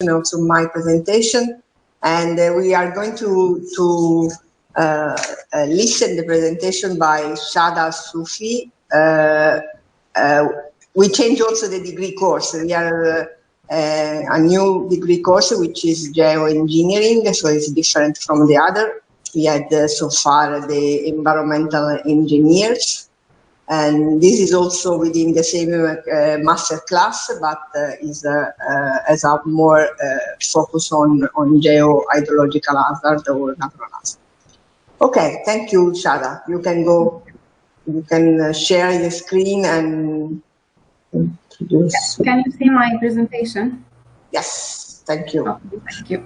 also my presentation, and we are going to listen the presentation by Shada Sufi. We change also the degree course. We are a new degree course, which is geoengineering, so it's different from the other. We had so far the environmental engineers, and this is also within the same master class, but has a more focus on geo-hydrological hazard or natural hazard. Okay, thank you, Shada. You can go. You can share your screen and introduce. Can you see my presentation? Yes, thank you. Okay, thank you.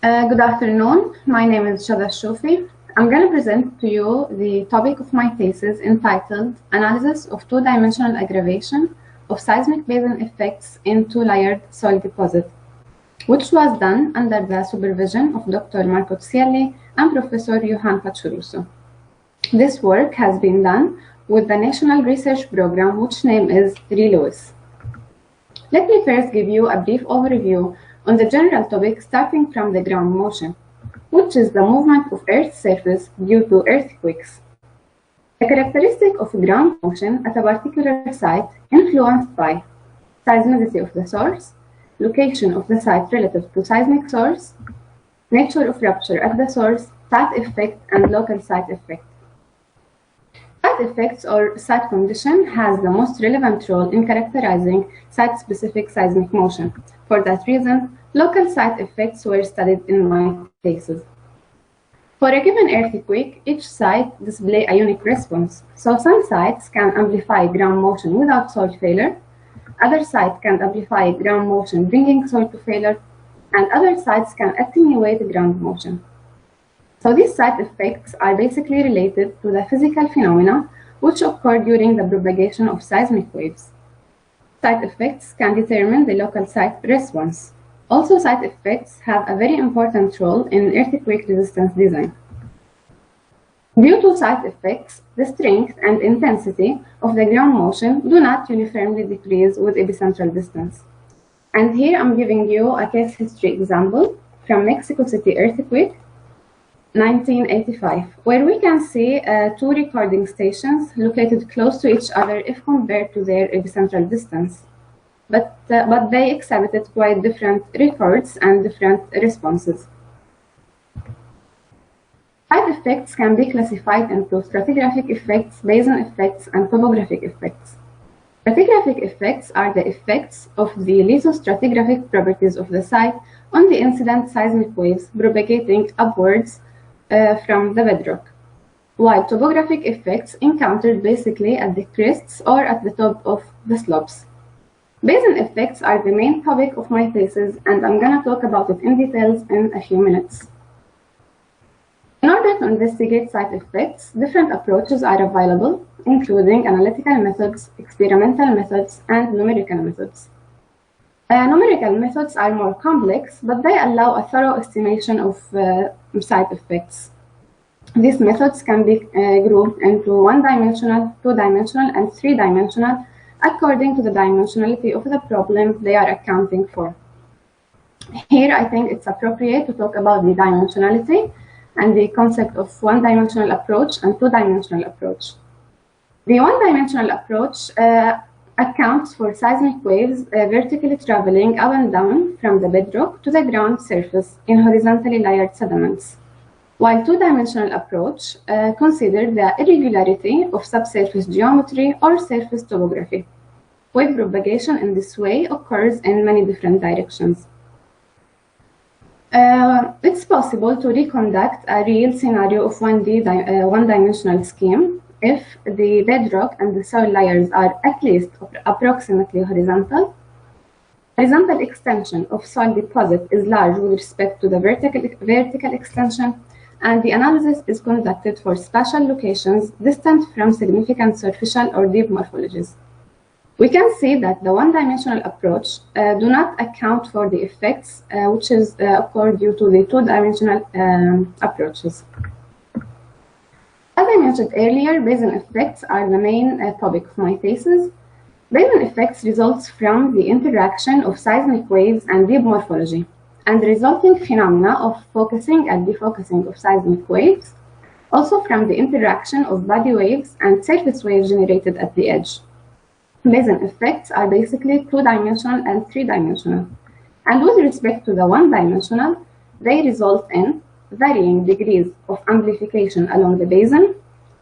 Good afternoon. My name is Shada Sufi. I'm going to present to you the topic of my thesis entitled Analysis of Two-Dimensional Aggravation of Seismic Basin Effects in Two-Layered Soil Deposit, which was done under the supervision of Dr. Marco Cielli and Professor Johan Paciuruso. This work has been done with the National Research Program, which name is ReLewis. Let me first give you a brief overview on the general topic, starting from the ground motion, which is the movement of Earth's surface due to earthquakes. The characteristic of ground motion at a particular site influenced by seismicity of the source, location of the site relative to seismic source, nature of rupture at the source, site effect, and local site effect. Site effects or site condition has the most relevant role in characterizing site-specific seismic motion. For that reason, local site effects were studied in my thesis. For a given earthquake, each site displays a unique response. So some sites can amplify ground motion without soil failure, other sites can amplify ground motion bringing soil to failure, and other sites can attenuate ground motion. So these site effects are basically related to the physical phenomena which occur during the propagation of seismic waves. Site effects can determine the local site response. Also, site effects have a very important role in earthquake resistance design. Due to site effects, the strength and intensity of the ground motion do not uniformly decrease with epicentral distance. And here I'm giving you a case history example from Mexico City earthquake, 1985, where we can see two recording stations located close to each other if compared to their epicentral distance. But they exhibited quite different records and different responses. Site effects can be classified into stratigraphic effects, basin effects, and topographic effects. Stratigraphic effects are the effects of the lithostratigraphic properties of the site on the incident seismic waves propagating upwards from the bedrock, while topographic effects encountered basically at the crests or at the top of the slopes. Basin effects are the main topic of my thesis, and I'm going to talk about it in details in a few minutes. In order to investigate site effects, different approaches are available, including analytical methods, experimental methods, and numerical methods. Numerical methods are more complex, but they allow a thorough estimation of site effects. These methods can be grouped into one-dimensional, two-dimensional, and three-dimensional according to the dimensionality of the problem they are accounting for. Here, I think it's appropriate to talk about the dimensionality and the concept of one-dimensional approach and two-dimensional approach. The one-dimensional approach accounts for seismic waves vertically traveling up and down from the bedrock to the ground surface in horizontally layered sediments, while two-dimensional approach considers the irregularity of subsurface geometry or surface topography. Wave propagation in this way occurs in many different directions. It's possible to reconduct a real scenario of one-dimensional scheme if the bedrock and the soil layers are at least approximately horizontal. Horizontal extension of soil deposit is large with respect to the vertical extension, and the analysis is conducted for spatial locations distant from significant superficial or deep morphologies. We can see that the one-dimensional approach do not account for the effects which occur due to the two-dimensional approaches. As I mentioned earlier, basin effects are the main topic of my thesis. Basin effects results from the interaction of seismic waves and deep morphology, and the resulting phenomena of focusing and defocusing of seismic waves, also from the interaction of body waves and surface waves generated at the edge. Basin effects are basically two-dimensional and three-dimensional, and with respect to the one-dimensional, they result in varying degrees of amplification along the basin,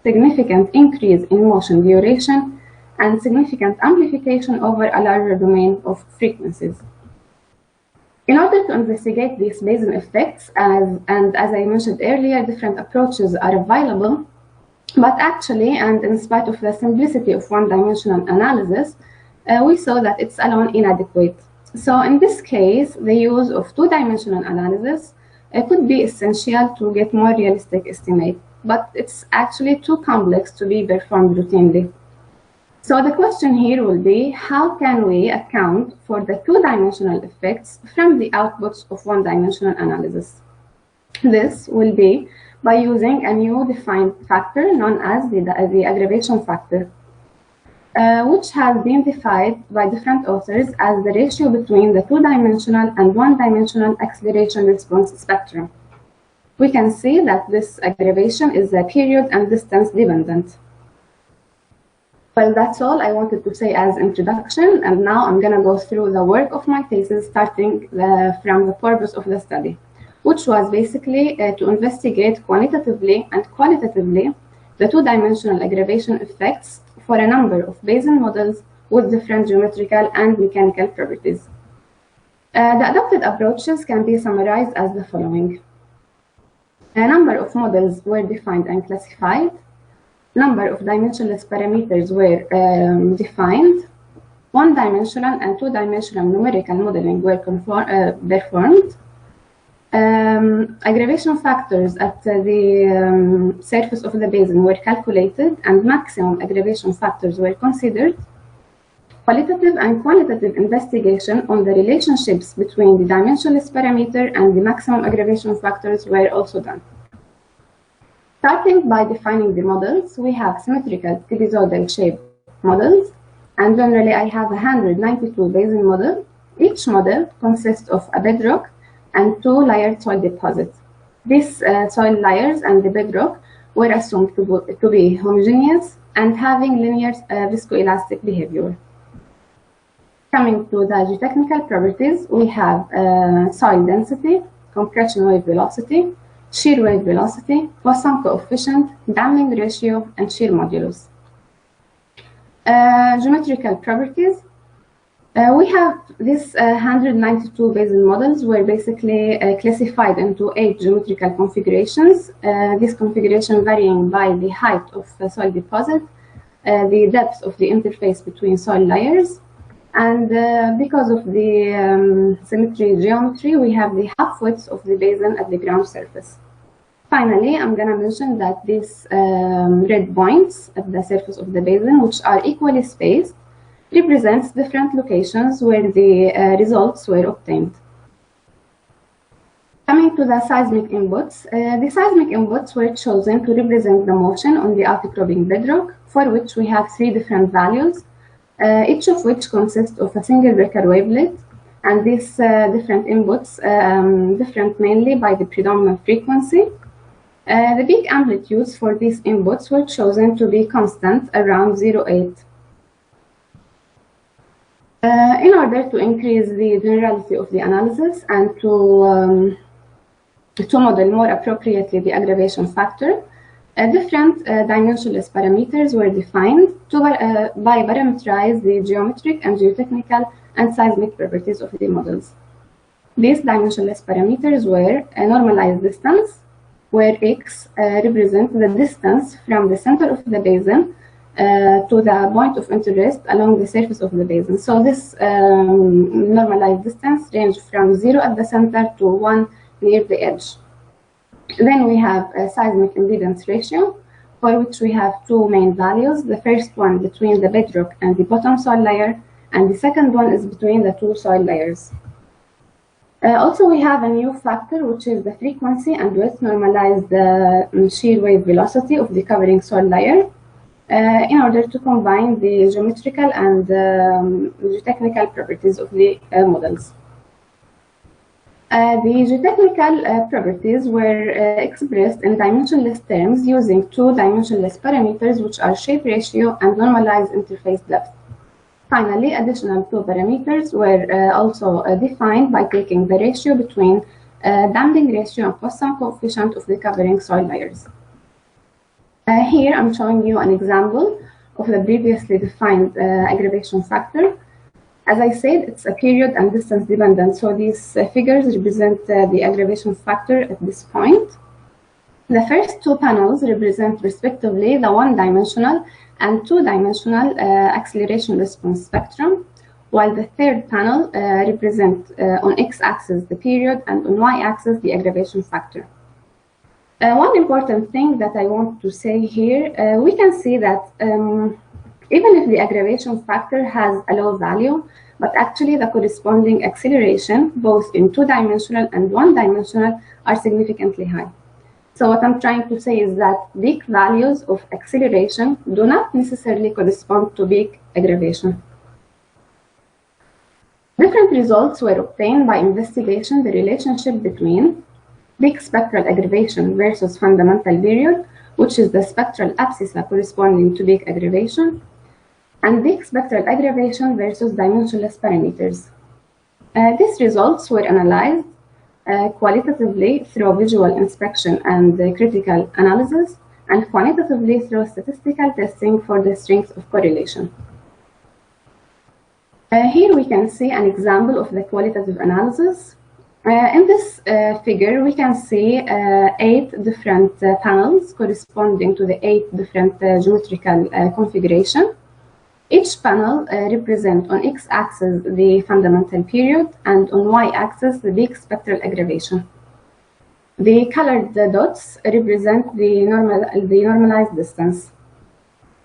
significant increase in motion duration, and significant amplification over a larger domain of frequencies. In order to investigate these basin effects, as I mentioned earlier, different approaches are available, but actually, and in spite of the simplicity of one-dimensional analysis, we saw that it's alone inadequate. So in this case, the use of two-dimensional analysis could be essential to get more realistic estimate, but it's actually too complex to be performed routinely. So the question here will be, how can we account for the two-dimensional effects from the outputs of one-dimensional analysis? This will be by using a new defined factor known as the aggravation factor, which has been defined by different authors as the ratio between the two-dimensional and one-dimensional acceleration response spectrum. We can see that this aggravation is period and distance dependent. Well, that's all I wanted to say as introduction, and now I'm going to go through the work of my thesis, starting from the purpose of the study, which was basically to investigate quantitatively and qualitatively the two-dimensional aggravation effects for a number of basin models with different geometrical and mechanical properties. The adopted approaches can be summarized as the following. A number of models were defined and classified. Number of dimensionless parameters were defined. One-dimensional and two-dimensional numerical modeling were performed. Aggravation factors at the surface of the basin were calculated, and maximum aggravation factors were considered. Qualitative and quantitative investigation on the relationships between the dimensionless parameter and the maximum aggravation factors were also done. Starting by defining the models, we have symmetrical trapezoidal shaped models, and generally I have 192 basin models. Each model consists of a bedrock and two layered soil deposits. These soil layers and the bedrock were assumed to be homogeneous and having linear viscoelastic behavior. Coming to the geotechnical properties, we have soil density, compression wave velocity, shear wave velocity, Poisson coefficient, damming ratio, and shear modulus. Geometrical properties. We have this 192 basin models were basically classified into 8 geometrical configurations. This configuration varying by the height of the soil deposit, the depth of the interface between soil layers, and because of the symmetry geometry, we have the half width of the basin at the ground surface. Finally, I'm going to mention that these red points at the surface of the basin, which are equally spaced, represents different locations where the results were obtained. Coming to the seismic inputs, the seismic inputs were chosen to represent the motion on the outcropping bedrock, for which we have 3 different values, each of which consists of a single breaker wavelet, and these different inputs different mainly by the predominant frequency. The peak amplitudes for these inputs were chosen to be constant around 0.8. In order to increase the generality of the analysis and to model more appropriately the aggravation factor, different dimensionless parameters were defined by parameterize the geometric and geotechnical and seismic properties of the models. These dimensionless parameters were a normalized distance, where x represents the distance from the center of the basin to the point of interest along the surface of the basin. So this normalized distance ranges from 0 at the center to 1 near the edge. Then we have a seismic impedance ratio, for which we have 2 main values. The first one between the bedrock and the bottom soil layer, and the second one is between the 2 soil layers. Also, we have a new factor, which is the frequency and width normalized shear wave velocity of the covering soil layer. in order to combine the geometrical and geotechnical properties of the models. The geotechnical properties were expressed in dimensionless terms using two dimensionless parameters, which are shape ratio and normalized interface depth. Finally, additional two parameters were also defined by taking the ratio between damping ratio and Poisson coefficient of the covering soil layers. Here I'm showing you an example of the previously defined aggravation factor. As I said, it's a period and distance dependent, so these figures represent the aggravation factor at this point. The first two panels represent respectively the one-dimensional and two-dimensional acceleration response spectrum, while the third panel represents on x-axis the period and on y-axis the aggravation factor. One important thing that I want to say here, we can see that even if the aggravation factor has a low value, but actually the corresponding acceleration, both in two-dimensional and one-dimensional, are significantly high. So what I'm trying to say is that peak values of acceleration do not necessarily correspond to peak aggravation. Different results were obtained by investigating the relationship between peak spectral aggravation versus fundamental period, which is the spectral abscissa corresponding to peak aggravation, and peak spectral aggravation versus dimensionless parameters. These results were analyzed qualitatively through visual inspection and critical analysis, and quantitatively through statistical testing for the strength of correlation. Here we can see an example of the qualitative analysis. In this figure, we can see 8 different panels corresponding to the 8 different geometrical configuration. Each panel represents on x-axis the fundamental period and on y-axis the peak spectral aggravation. The colored dots represent the normalized distance.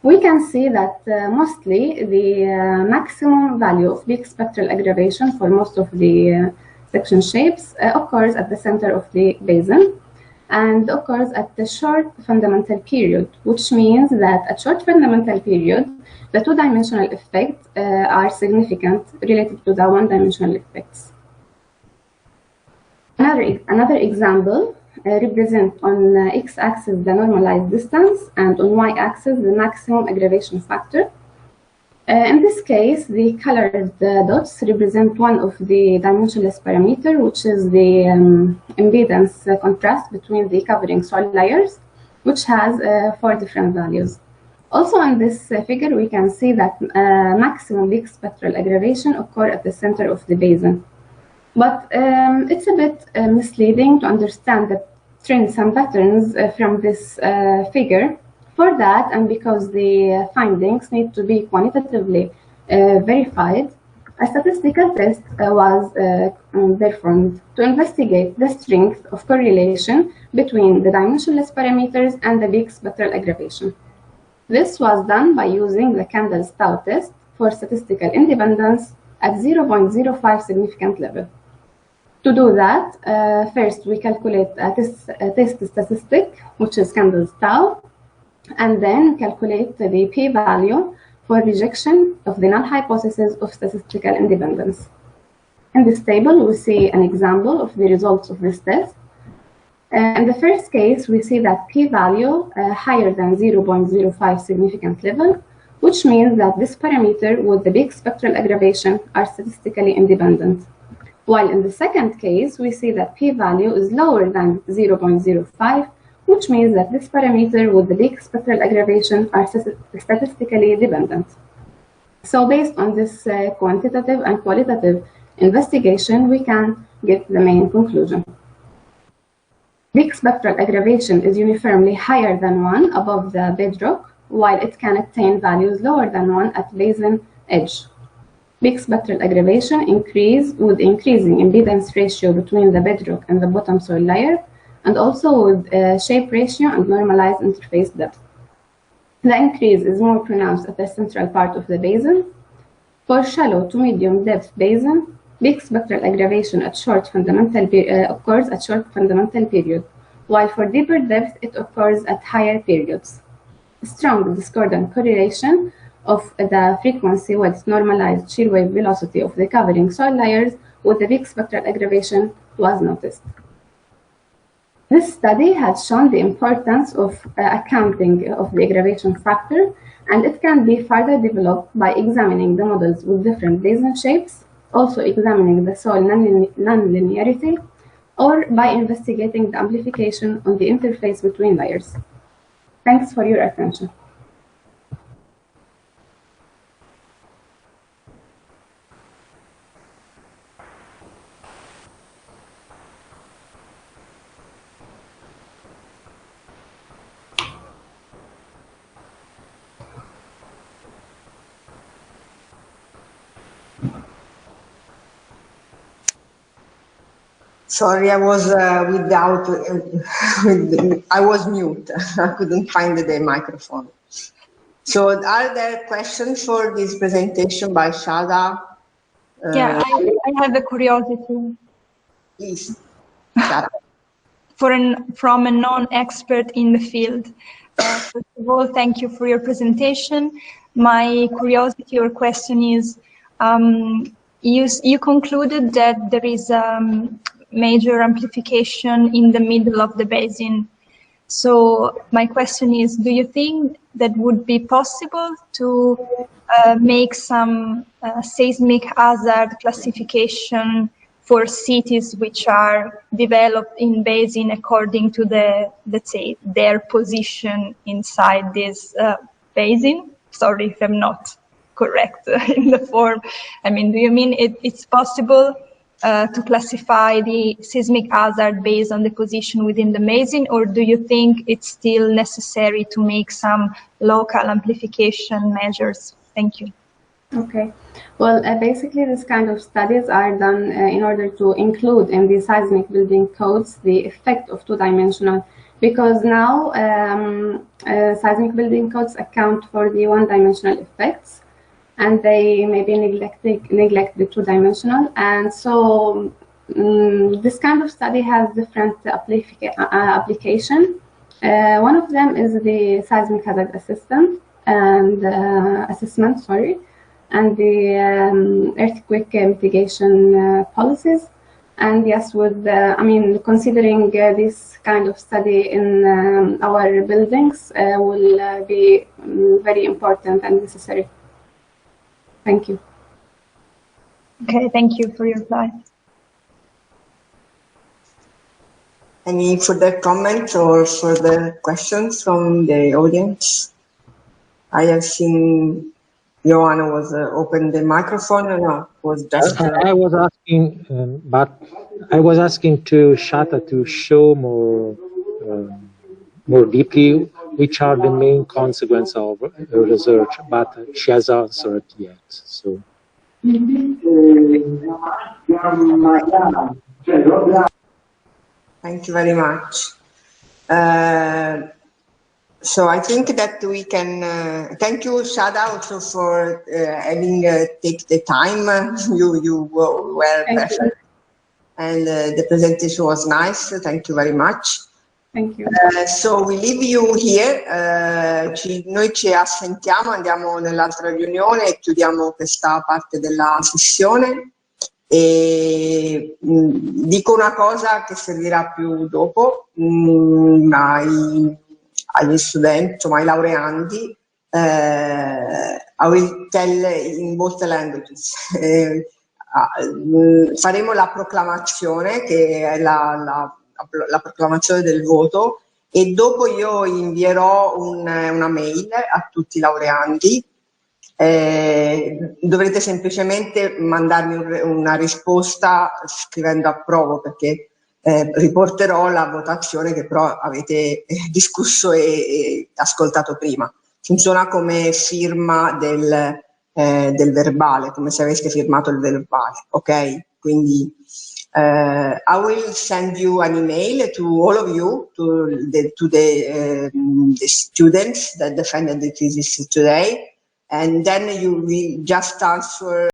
We can see that mostly the maximum value of peak spectral aggravation for most of the section shapes occurs at the center of the basin and occurs at the short fundamental period, which means that at short fundamental period, the two-dimensional effects are significant relative to the one-dimensional effects. Another example represents on x-axis the normalized distance and on y-axis the maximum aggravation factor. In this case, the colored dots represent one of the dimensionless parameter, which is the impedance contrast between the covering soil layers, which has 4 different values. Also in this figure, we can see that maximum peak spectral aggravation occurs at the center of the basin. But it's a bit misleading to understand the trends and patterns from this figure. For that, and because the findings need to be quantitatively verified, a statistical test was performed to investigate the strength of correlation between the dimensionless parameters and the peak spectral aggravation. This was done by using the Kendall's-Tau test for statistical independence at 0.05 significant level. To do that, first we calculate a test statistic, which is Kendall's-Tau, and then calculate the p-value for rejection of the null hypothesis of statistical independence. In this table, we see an example of the results of this test. In the first case, we see that p-value higher than 0.05 significant level, which means that this parameter with the peak spectral aggravation are statistically independent. While in the second case, we see that p-value is lower than 0.05, which means that this parameter with the peak spectral aggravation are statistically dependent. So based on this quantitative and qualitative investigation, we can get the main conclusion. Peak spectral aggravation is uniformly higher than 1 above the bedrock, while it can attain values lower than 1 at basin edge. Peak spectral aggravation increase with increasing impedance ratio between the bedrock and the bottom soil layer, and also with shape ratio and normalized interface depth. The increase is more pronounced at the central part of the basin. For shallow to medium depth basin, peak spectral aggravation at short fundamental occurs at short fundamental period, while for deeper depth it occurs at higher periods. strong discordant correlation of the frequency with normalized shear wave velocity of the covering soil layers with the weak spectral aggravation was noticed. This study has shown the importance of accounting of the aggravation factor, and it can be further developed by examining the models with different basin shapes, also examining the soil nonlinearity, or by investigating the amplification on the interface between layers. Thanks for your attention. Sorry, I was I was mute. I couldn't find the microphone. So are there questions for this presentation by Shada? Yeah, I have a curiosity. Please, Shada. From a non-expert in the field. First of all, thank you for your presentation. My curiosity or question is, you concluded that there is major amplification in the middle of the basin. So my question is, do you think that would be possible to make some seismic hazard classification for cities which are developed in basin according to the, let's say, their position inside this basin? Sorry if I'm not correct in the form. I mean, do you mean it's possible to classify the seismic hazard based on the position within the basin, or do you think it's still necessary to make some local amplification measures? Thank you. Okay. Well, basically, this kind of studies are done in order to include in the seismic building codes the effect of two-dimensional, because now seismic building codes account for the one-dimensional effects, and they maybe neglect the two-dimensional. And so this kind of study has different application. One of them is the seismic hazard assessment, and and the earthquake mitigation policies. And yes, with considering this kind of study in our buildings will be very important and necessary. Thank you. Okay, thank you for your reply. Any further comments or further questions from the audience? I have seen Joanna was open the microphone, or no? Was just I was asking, but I was asking to Shata to show more deeply which are the main consequences of research, but she has answered yet. So. Thank you very much. So I think that we can thank you, Shada, also for having take the time. You were perfect, and the presentation was nice. Thank you very much. Thank you. So we leave you here. Noi ci assentiamo, andiamo nell'altra riunione e chiudiamo questa parte della sessione. E dico una cosa che servirà più dopo agli studenti, insomma ai laureandi. I will tell in both languages. Faremo la proclamazione, che è la proclamazione del voto, e dopo io invierò una mail a tutti i laureandi. Dovrete semplicemente mandarmi una risposta scrivendo approvo, perché riporterò la votazione che però avete discusso e ascoltato prima. Funziona come firma del verbale, come se aveste firmato il verbale, ok? Quindi I will send you an email to all of you, to the students that defended the thesis today, and then you will just answer